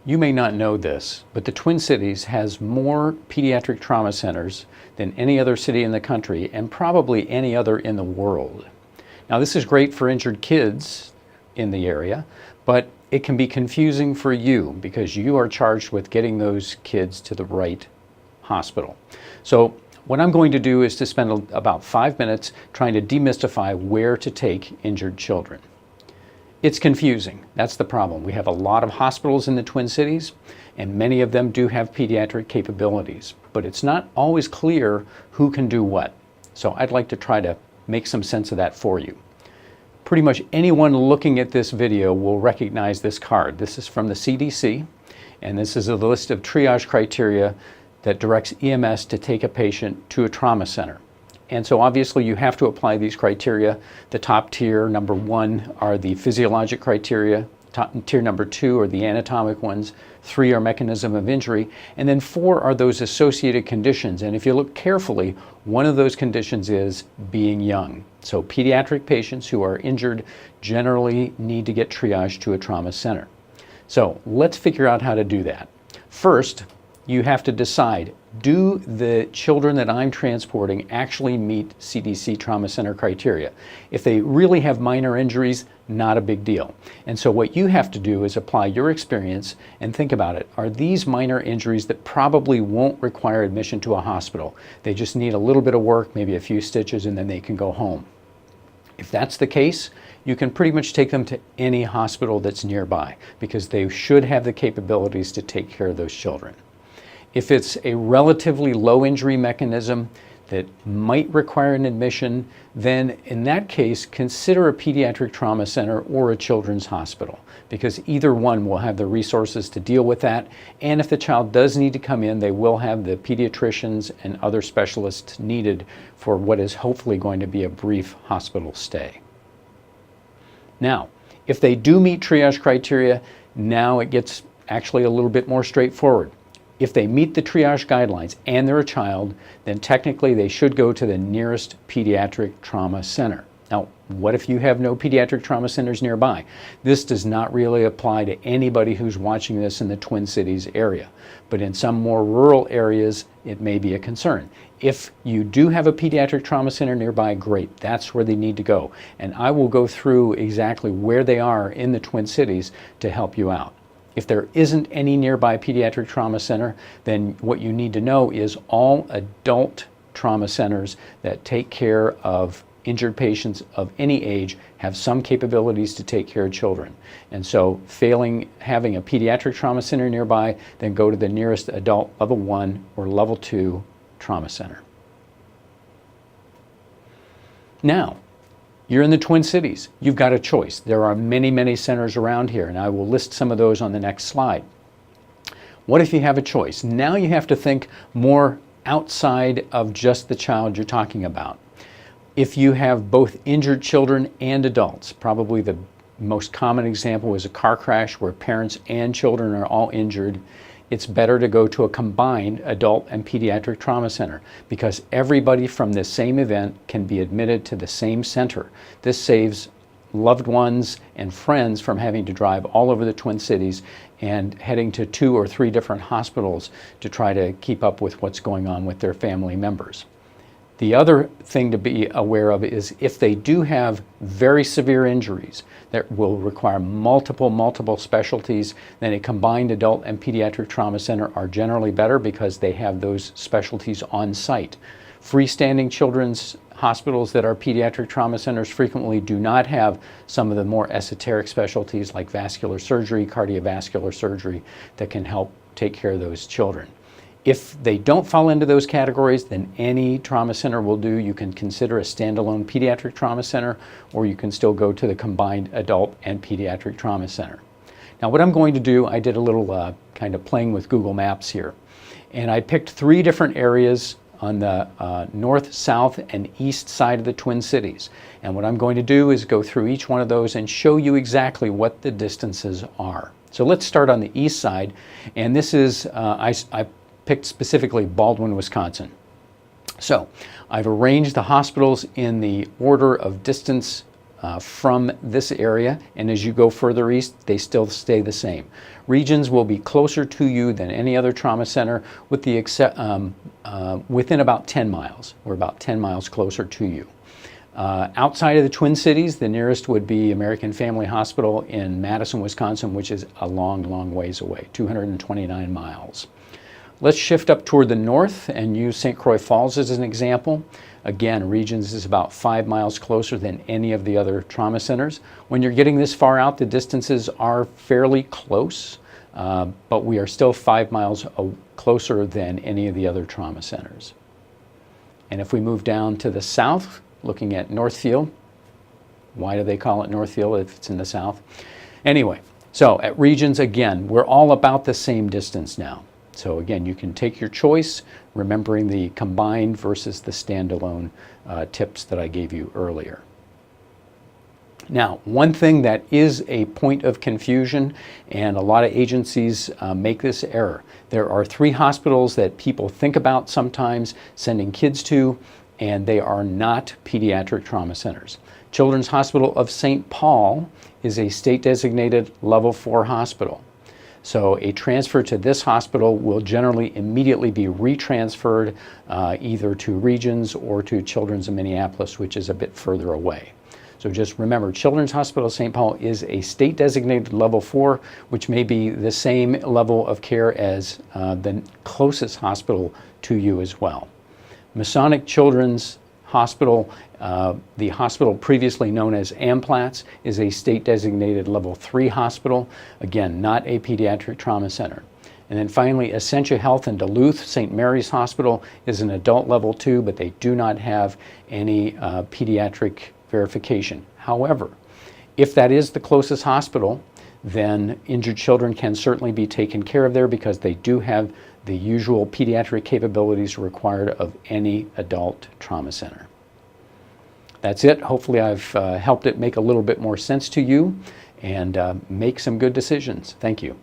You may not know this, but the Twin Cities has more pediatric trauma centers than any other city in the country and probably any other in the world. Now, this is great for injured kids in the area, but it can be confusing for you because you are charged with getting those kids to the right hospital. So what I'm going to do is to spend about 5 minutes trying to demystify where to take injured children. It's confusing. That's the problem. We have a lot of hospitals in the Twin Cities, and many of them do have pediatric capabilities, but it's not always clear who can do what. So I'd like to try to make some sense of that for you. Pretty much anyone looking at this video will recognize this card. This is from the CDC, and this is a list of triage criteria that directs EMS to take a patient to a trauma center. And so obviously you have to apply these criteria. The top tier, number 1, are the physiologic criteria. Tier number 2 are the anatomic ones. 3 are mechanism of injury. And then 4 are those associated conditions. And if you look carefully, one of those conditions is being young. So pediatric patients who are injured generally need to get triaged to a trauma center. So let's figure out how to do that. First, you have to decide, do the children that I'm transporting actually meet CDC trauma center criteria? If they really have minor injuries, not a big deal. And so what you have to do is apply your experience and think about it. Are these minor injuries that probably won't require admission to a hospital? They just need a little bit of work, maybe a few stitches, and then they can go home. If that's the case, you can pretty much take them to any hospital that's nearby because they should have the capabilities to take care of those children. If it's a relatively low injury mechanism that might require an admission, then in that case, consider a pediatric trauma center or a children's hospital, because either one will have the resources to deal with that. And if the child does need to come in, they will have the pediatricians and other specialists needed for what is hopefully going to be a brief hospital stay. Now, if they do meet triage criteria, now it gets actually a little bit more straightforward. If they meet the triage guidelines and they're a child, then technically they should go to the nearest pediatric trauma center. Now, what if you have no pediatric trauma centers nearby? This does not really apply to anybody who's watching this in the Twin Cities area, but in some more rural areas, it may be a concern. If you do have a pediatric trauma center nearby, great, that's where they need to go. And I will go through exactly where they are in the Twin Cities to help you out. If there isn't any nearby pediatric trauma center, then what you need to know is all adult trauma centers that take care of injured patients of any age have some capabilities to take care of children. And so failing having a pediatric trauma center nearby, then go to the nearest adult level 1 or level 2 trauma center. Now, you're in the Twin Cities. You've got a choice. There are many, many centers around here, and I will list some of those on the next slide. What if you have a choice? Now you have to think more outside of just the child you're talking about. If you have both injured children and adults, probably the most common example is a car crash where parents and children are all injured. It's better to go to a combined adult and pediatric trauma center because everybody from the same event can be admitted to the same center. This saves loved ones and friends from having to drive all over the Twin Cities and heading to 2 or 3 different hospitals to try to keep up with what's going on with their family members. The other thing to be aware of is if they do have very severe injuries that will require multiple specialties, then a combined adult and pediatric trauma center are generally better because they have those specialties on site. Freestanding children's hospitals that are pediatric trauma centers frequently do not have some of the more esoteric specialties like vascular surgery, cardiovascular surgery that can help take care of those children. If they don't fall into those categories, then any trauma center will do. You can consider a standalone pediatric trauma center, or you can still go to the combined adult and pediatric trauma center. Now what I'm going to do, I did a little kind of playing with Google Maps here, and I picked 3 different areas on the north, south, and east side of the Twin Cities. And what I'm going to do is go through each one of those and show you exactly what the distances are. So let's start on the east side, and this is, I picked specifically Baldwin, Wisconsin. So I've arranged the hospitals in the order of distance from this area, and as you go further east, they still stay the same. Regions will be closer to you than any other trauma center, with the within about 10 miles. We're about 10 miles closer to you. Outside of the Twin Cities, the nearest would be American Family Hospital in Madison, Wisconsin, which is a long, long ways away, 229 miles. Let's shift up toward the north and use St. Croix Falls as an example. Again, Regions is about 5 miles closer than any of the other trauma centers. When you're getting this far out, the distances are fairly close, but we are still 5 miles closer than any of the other trauma centers. And if we move down to the south, looking at Northfield, why do they call it Northfield if it's in the south? Anyway, so at Regions, again, we're all about the same distance now. So again, you can take your choice, remembering the combined versus the standalone tips that I gave you earlier. Now, one thing that is a point of confusion, and a lot of agencies make this error. There are 3 hospitals that people think about sometimes sending kids to, and they are not pediatric trauma centers. Children's Hospital of St. Paul is a state-designated level 4 hospital. So a transfer to this hospital will generally immediately be retransferred either to Regions or to Children's of Minneapolis, which is a bit further away. So just remember, Children's Hospital of St. Paul is a state-designated level 4, which may be the same level of care as the closest hospital to you as well. Masonic Children's Hospital, the hospital previously known as Amplatz, is a state-designated level 3 hospital. Again, not a pediatric trauma center. And then finally, Essentia Health in Duluth, St. Mary's Hospital, is an adult level 2, but they do not have any pediatric verification. However, if that is the closest hospital, then injured children can certainly be taken care of there because they do have the usual pediatric capabilities required of any adult trauma center. That's it. Hopefully I've helped it make a little bit more sense to you and make some good decisions. Thank you.